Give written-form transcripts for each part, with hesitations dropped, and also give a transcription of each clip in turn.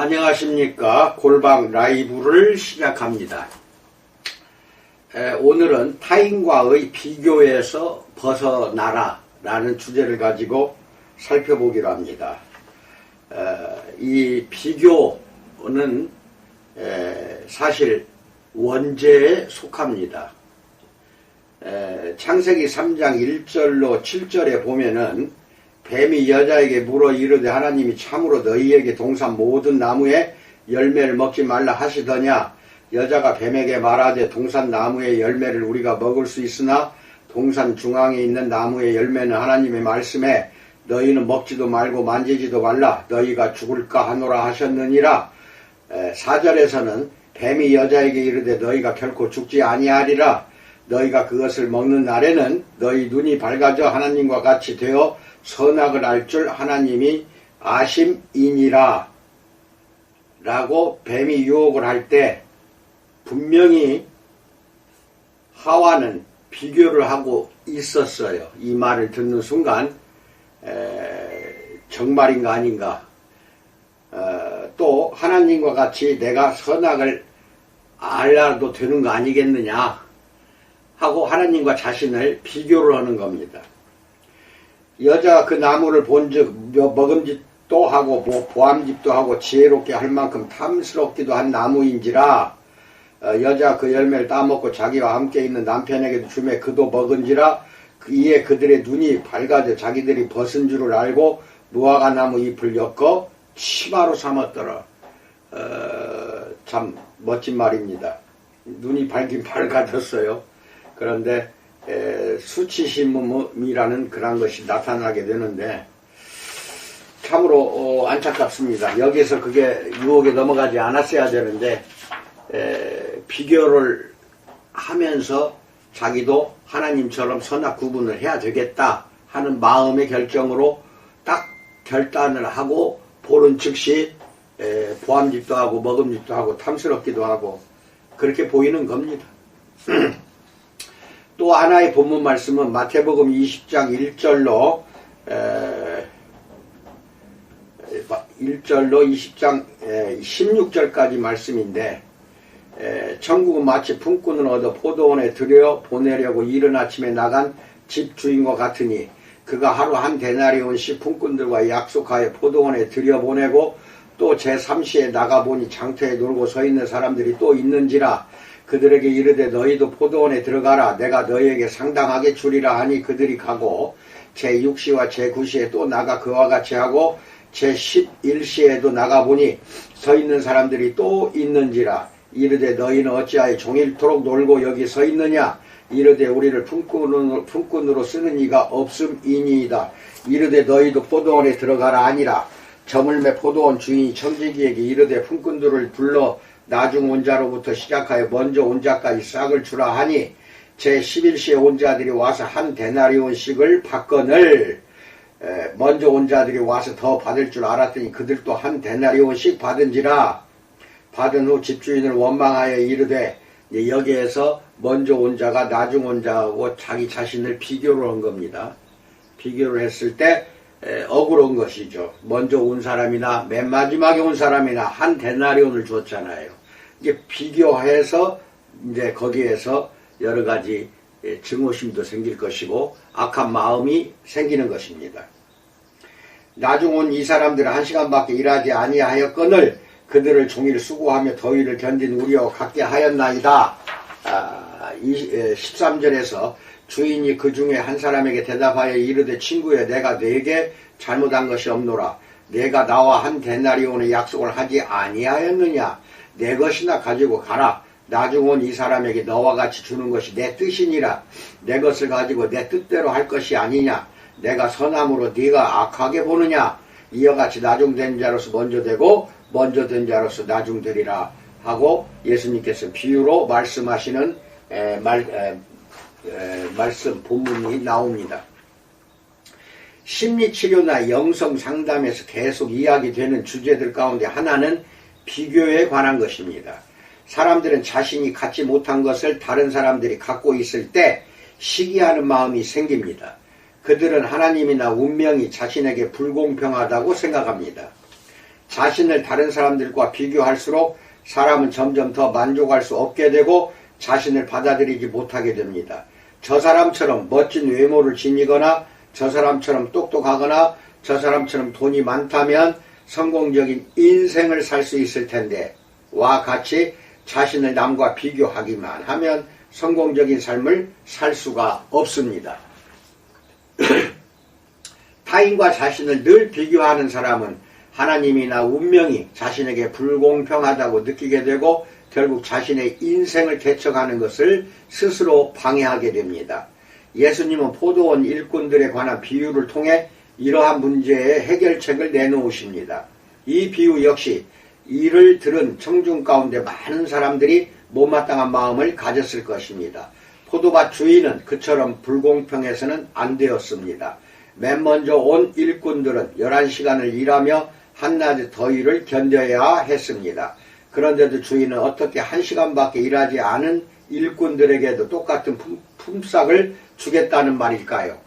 안녕하십니까. 골방 라이브를 시작합니다. 오늘은 타인과의 비교에서 벗어나라 라는 주제를 가지고 살펴보기로 합니다. 이 비교는 사실 원죄에 속합니다. 창세기 3장 1절로 7절에 보면은 뱀이 여자에게 물어 이르되 하나님이 참으로 너희에게 동산 모든 나무의 열매를 먹지 말라 하시더냐. 여자가 뱀에게 말하되 동산 나무의 열매를 우리가 먹을 수 있으나 동산 중앙에 있는 나무의 열매는 하나님의 말씀에 너희는 먹지도 말고 만지지도 말라 너희가 죽을까 하노라 하셨느니라. 4절에서는 뱀이 여자에게 이르되 너희가 결코 죽지 아니하리라. 너희가 그것을 먹는 날에는 너희 눈이 밝아져 하나님과 같이 되어 선악을 알 줄 하나님이 아심이니라 라고 뱀이 유혹을 할 때 분명히 하와는 비교를 하고 있었어요. 이 말을 듣는 순간 정말인가 아닌가, 또 하나님과 같이 내가 선악을 알아도 되는 거 아니겠느냐 하고 하나님과 자신을 비교를 하는 겁니다. 여자가 그 나무를 본즉 먹음직도 하고 보암직도 하고 지혜롭게 할 만큼 탐스럽기도 한 나무인지라. 여자가 그 열매를 따먹고 자기와 함께 있는 남편에게도 주매 그도 먹은지라. 이에 그들의 눈이 밝아져 자기들이 벗은 줄을 알고 무화과 나무 잎을 엮어 치마로 삼았더라. 참 멋진 말입니다. 눈이 밝긴 밝아졌어요. 그런데 수치심이라는 그런 것이 나타나게 되는데 참으로 안타깝습니다. 여기서 그게 유혹에 넘어가지 않았어야 되는데 비교를 하면서 자기도 하나님처럼 선악 구분을 해야 되겠다 하는 마음의 결정으로 딱 결단을 하고 보는 즉시 보암직도 하고 먹음직도 하고 탐스럽기도 하고 그렇게 보이는 겁니다. 또 하나의 본문 말씀은 마태복음 20장 1절로 20장 16절까지 말씀인데, 천국은 마치 품꾼을 얻어 포도원에 들여 보내려고 이른 아침에 나간 집주인과 같으니 그가 하루 한 데나리온씩 품꾼들과 약속하여 포도원에 들여보내고 또 제3시에 나가보니 장터에 놀고 서 있는 사람들이 또 있는지라. 그들에게 이르되 너희도 포도원에 들어가라 내가 너희에게 상당하게 주리라 하니 그들이 가고 제6시와 제9시에 또 나가 그와 같이 하고 제11시에도 나가보니 서 있는 사람들이 또 있는지라. 이르되 너희는 어찌하여 종일토록 놀고 여기 서 있느냐. 이르되 우리를 품꾼으로 쓰는 이가 없음이니이다. 이르되 너희도 포도원에 들어가라 아니라. 저물매 포도원 주인이 청지기에게 이르되 품꾼들을 불러 나중 온 자로부터 시작하여 먼저 온 자까지 싹을 주라 하니 제11시에 온 자들이 와서 한 데나리온씩을 받거늘. 먼저 온 자들이 와서 더 받을 줄 알았더니 그들도 한 데나리온씩 받은지라. 받은 후 집주인을 원망하여 이르되, 여기에서 먼저 온 자가 나중 온 자하고 자기 자신을 비교를 한 겁니다. 비교를 했을 때 억울한 것이죠. 먼저 온 사람이나 맨 마지막에 온 사람이나 한 데나리온을 줬잖아요. 이게 비교해서 이제 거기에서 여러 가지 증오심도 생길 것이고 악한 마음이 생기는 것입니다. 나중 온 이 사람들은 1시간밖에 일하지 아니하였거늘 그들을 종일 수고하며 더위를 견딘 우리와 같게 하였나이다. 13절에서 주인이 그 중에 한 사람에게 대답하여 이르되 친구여 내가 네게 잘못한 것이 없노라. 내가 나와 한 데나리온의 약속을 하지 아니하였느냐. 내 것이나 가지고 가라. 나중 온 이 사람에게 너와 같이 주는 것이 내 뜻이니라. 내 것을 가지고 내 뜻대로 할 것이 아니냐. 내가 선함으로 네가 악하게 보느냐. 이와 같이 나중된 자로서 먼저 되고 먼저 된 자로서 나중되리라 하고 예수님께서 비유로 말씀하시는 말씀 본문이 나옵니다. 심리치료나 영성상담에서 계속 이야기되는 주제들 가운데 하나는 비교에 관한 것입니다. 사람들은 자신이 갖지 못한 것을 다른 사람들이 갖고 있을 때 시기하는 마음이 생깁니다. 그들은 하나님이나 운명이 자신에게 불공평하다고 생각합니다. 자신을 다른 사람들과 비교할수록 사람은 점점 더 만족할 수 없게 되고 자신을 받아들이지 못하게 됩니다. 저 사람처럼 멋진 외모를 지니거나 저 사람처럼 똑똑하거나 저 사람처럼 돈이 많다면 성공적인 인생을 살 수 있을 텐데 와 같이 자신을 남과 비교하기만 하면 성공적인 삶을 살 수가 없습니다. 타인과 자신을 늘 비교하는 사람은 하나님이나 운명이 자신에게 불공평하다고 느끼게 되고 결국 자신의 인생을 개척하는 것을 스스로 방해하게 됩니다. 예수님은 포도원 일꾼들에 관한 비유를 통해 이러한 문제의 해결책을 내놓으십니다. 이 비유 역시 이를 들은 청중 가운데 많은 사람들이 못마땅한 마음을 가졌을 것입니다. 포도밭 주인은 그처럼 불공평해서는 안 되었습니다. 맨 먼저 온 일꾼들은 11시간을 일하며 한낮의 더위를 견뎌야 했습니다. 그런데도 주인은 어떻게 1시간밖에 일하지 않은 일꾼들에게도 똑같은 품삯을 주겠다는 말일까요?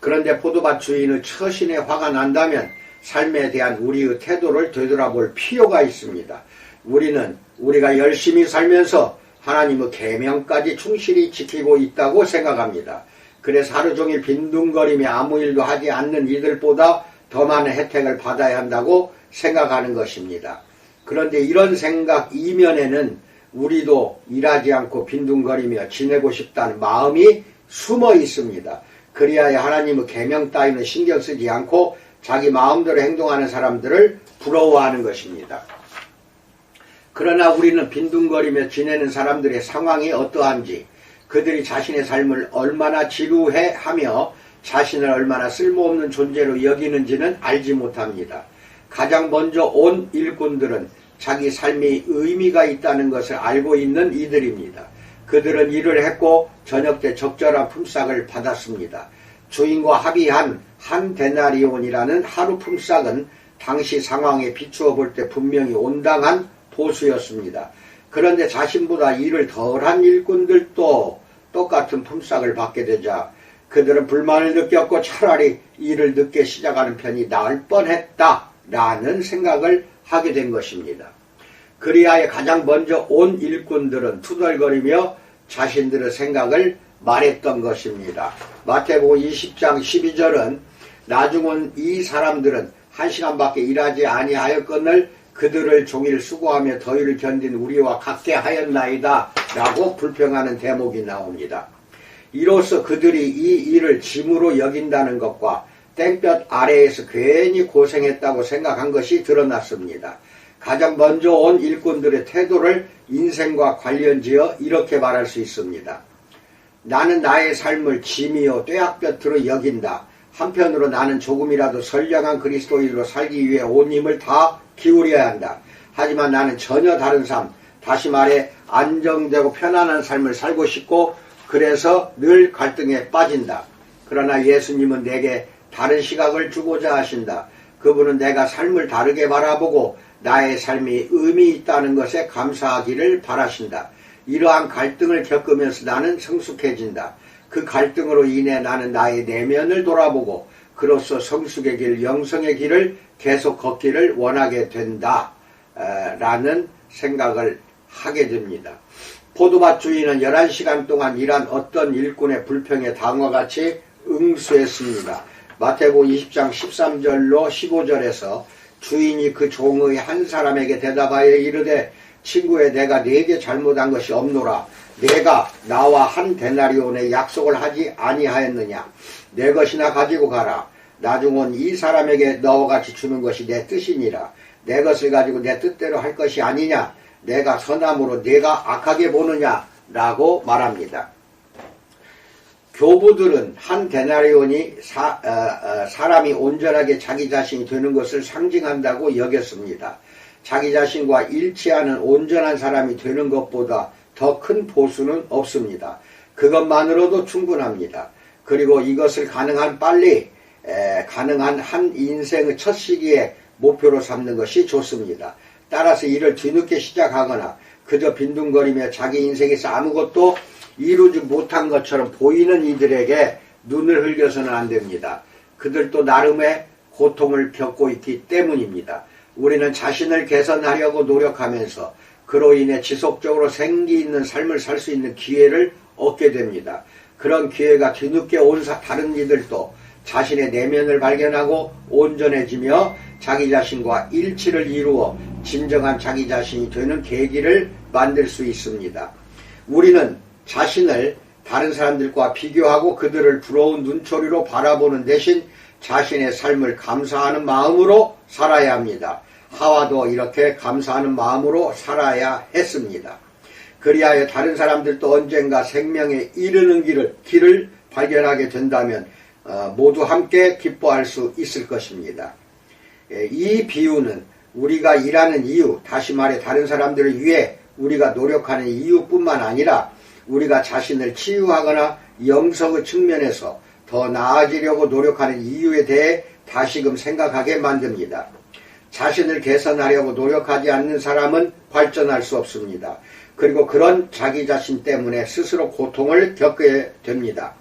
그런데 포도밭 주인의 처신에 화가 난다면 삶에 대한 우리의 태도를 되돌아볼 필요가 있습니다. 우리는 우리가 열심히 살면서 하나님의 계명까지 충실히 지키고 있다고 생각합니다. 그래서 하루 종일 빈둥거리며 아무 일도 하지 않는 이들보다 더 많은 혜택을 받아야 한다고 생각하는 것입니다. 그런데 이런 생각 이면에는 우리도 일하지 않고 빈둥거리며 지내고 싶다는 마음이 숨어 있습니다. 그리하여 하나님의 계명 따위는 신경 쓰지 않고 자기 마음대로 행동하는 사람들을 부러워하는 것입니다. 그러나 우리는 빈둥거리며 지내는 사람들의 상황이 어떠한지, 그들이 자신의 삶을 얼마나 지루해하며 자신을 얼마나 쓸모없는 존재로 여기는지는 알지 못합니다. 가장 먼저 온 일꾼들은 자기 삶이 의미가 있다는 것을 알고 있는 이들입니다. 그들은 일을 했고 저녁 때 적절한 품삯을 받았습니다. 주인과 합의한 한 데나리온이라는 하루 품삯은 당시 상황에 비추어 볼 때 분명히 온당한 보수였습니다. 그런데 자신보다 일을 덜한 일꾼들도 똑같은 품삯을 받게 되자 그들은 불만을 느꼈고 차라리 일을 늦게 시작하는 편이 나을 뻔했다라는 생각을 하게 된 것입니다. 그리하여 가장 먼저 온 일꾼들은 투덜거리며 자신들의 생각을 말했던 것입니다. 마태복음 20장 12절은 나중 온 이 사람들은 1시간밖에 일하지 아니하였거늘 그들을 종일 수고하며 더위를 견딘 우리와 같게 하였나이다 라고 불평하는 대목이 나옵니다. 이로써 그들이 이 일을 짐으로 여긴다는 것과 땡볕 아래에서 괜히 고생했다고 생각한 것이 드러났습니다. 가장 먼저 온 일꾼들의 태도를 인생과 관련지어 이렇게 말할 수 있습니다. 나는 나의 삶을 짐이요 뙤약볕으로 여긴다. 한편으로 나는 조금이라도 선량한 그리스도인으로 살기 위해 온 힘을 다 기울여야 한다. 하지만 나는 전혀 다른 삶, 다시 말해 안정되고 편안한 삶을 살고 싶고 그래서 늘 갈등에 빠진다. 그러나 예수님은 내게 다른 시각을 주고자 하신다. 그분은 내가 삶을 다르게 바라보고 나의 삶이 의미 있다는 것에 감사하기를 바라신다. 이러한 갈등을 겪으면서 나는 성숙해진다. 그 갈등으로 인해 나는 나의 내면을 돌아보고 그로써 성숙의 길, 영성의 길을 계속 걷기를 원하게 된다. 라는 생각을 하게 됩니다. 포도밭 주인은 11시간 동안 일한 어떤 일꾼의 불평에 다음과 같이 응수했습니다. 마태복음 20장 13절로 15절에서 주인이 그 종의 한 사람에게 대답하여 이르되 친구에 내가 네게 잘못한 것이 없노라. 내가 나와 한 데나리온의 약속을 하지 아니하였느냐. 내 것이나 가지고 가라. 나중 온 이 사람에게 너와 같이 주는 것이 내 뜻이니라. 내 것을 가지고 내 뜻대로 할 것이 아니냐. 내가 선함으로 내가 악하게 보느냐 라고 말합니다. 교부들은 한 데나리온이 사람이 온전하게 자기 자신이 되는 것을 상징한다고 여겼습니다. 자기 자신과 일치하는 온전한 사람이 되는 것보다 더 큰 보수는 없습니다. 그것만으로도 충분합니다. 그리고 이것을 가능한 빨리 가능한 한 인생의 첫 시기에 목표로 삼는 것이 좋습니다. 따라서 일을 뒤늦게 시작하거나 그저 빈둥거리며 자기 인생에서 아무것도 이루지 못한 것처럼 보이는 이들에게 눈을 흘겨서는 안 됩니다. 그들도 나름의 고통을 겪고 있기 때문입니다. 우리는 자신을 개선하려고 노력하면서 그로 인해 지속적으로 생기 있는 삶을 살 수 있는 기회를 얻게 됩니다. 그런 기회가 뒤늦게 온 다른 이들도 자신의 내면을 발견하고 온전해지며 자기 자신과 일치를 이루어 진정한 자기 자신이 되는 계기를 만들 수 있습니다. 우리는 자신을 다른 사람들과 비교하고 그들을 부러운 눈초리로 바라보는 대신 자신의 삶을 감사하는 마음으로 살아야 합니다. 하와도 이렇게 감사하는 마음으로 살아야 했습니다. 그리하여 다른 사람들도 언젠가 생명에 이르는 길을 발견하게 된다면 모두 함께 기뻐할 수 있을 것입니다. 이 비유는 우리가 일하는 이유, 다시 말해 다른 사람들을 위해 우리가 노력하는 이유뿐만 아니라 우리가 자신을 치유하거나 영성의 측면에서 더 나아지려고 노력하는 이유에 대해 다시금 생각하게 만듭니다. 자신을 개선하려고 노력하지 않는 사람은 발전할 수 없습니다. 그리고 그런 자기 자신 때문에 스스로 고통을 겪게 됩니다.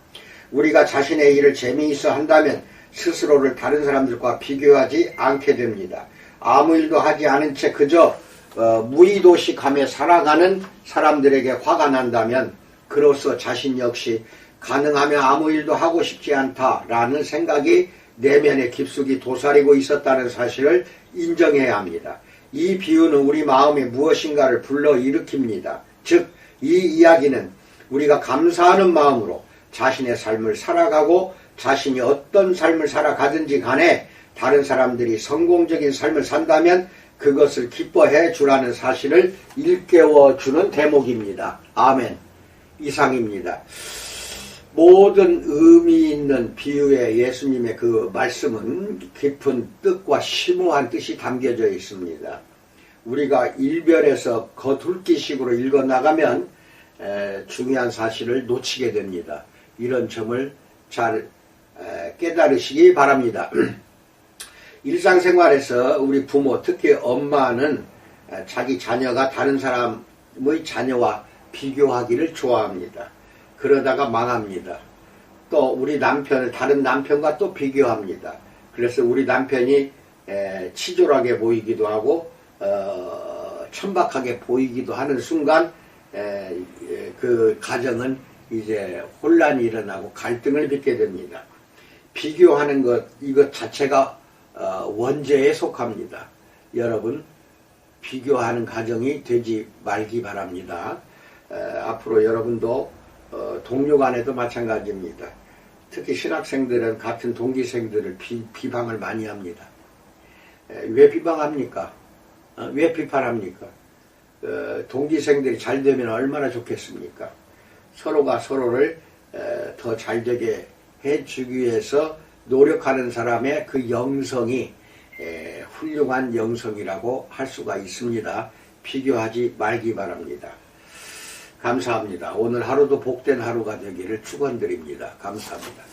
우리가 자신의 일을 재미있어 한다면 스스로를 다른 사람들과 비교하지 않게 됩니다. 아무 일도 하지 않은 채 그저 무의도식하며 살아가는 사람들에게 화가 난다면 그로써 자신 역시 가능하면 아무 일도 하고 싶지 않다라는 생각이 내면에 깊숙이 도사리고 있었다는 사실을 인정해야 합니다. 이 비유는 우리 마음에 무엇인가를 불러일으킵니다. 즉, 이 이야기는 우리가 감사하는 마음으로 자신의 삶을 살아가고 자신이 어떤 삶을 살아가든지 간에 다른 사람들이 성공적인 삶을 산다면 그것을 기뻐해 주라는 사실을 일깨워주는 대목입니다. 아멘. 이상입니다. 모든 의미 있는 비유의 예수님의 그 말씀은 깊은 뜻과 심오한 뜻이 담겨져 있습니다. 우리가 일별에서 겉훑기식으로 읽어나가면 중요한 사실을 놓치게 됩니다. 이런 점을 잘 깨달으시기 바랍니다. 일상생활에서 우리 부모, 특히 엄마는 자기 자녀가 다른 사람의 자녀와 비교하기를 좋아합니다. 그러다가 망합니다. 또 우리 남편을 다른 남편과 또 비교합니다. 그래서 우리 남편이 치졸하게 보이기도 하고 천박하게 보이기도 하는 순간 그 가정은 이제 혼란이 일어나고 갈등을 빚게 됩니다. 비교하는 것, 이것 자체가 원죄에 속합니다. 여러분, 비교하는 가정이 되지 말기 바랍니다. 앞으로 여러분도 동료 간에도 마찬가지입니다. 특히 신학생들은 같은 동기생들을 비방을 많이 합니다. 왜 비방합니까? 왜 비판합니까? 동기생들이 잘 되면 얼마나 좋겠습니까? 서로가 서로를 더 잘되게 해주기 위해서 노력하는 사람의 그 영성이 훌륭한 영성이라고 할 수가 있습니다. 비교하지 말기 바랍니다. 감사합니다. 오늘 하루도 복된 하루가 되기를 축원드립니다. 감사합니다.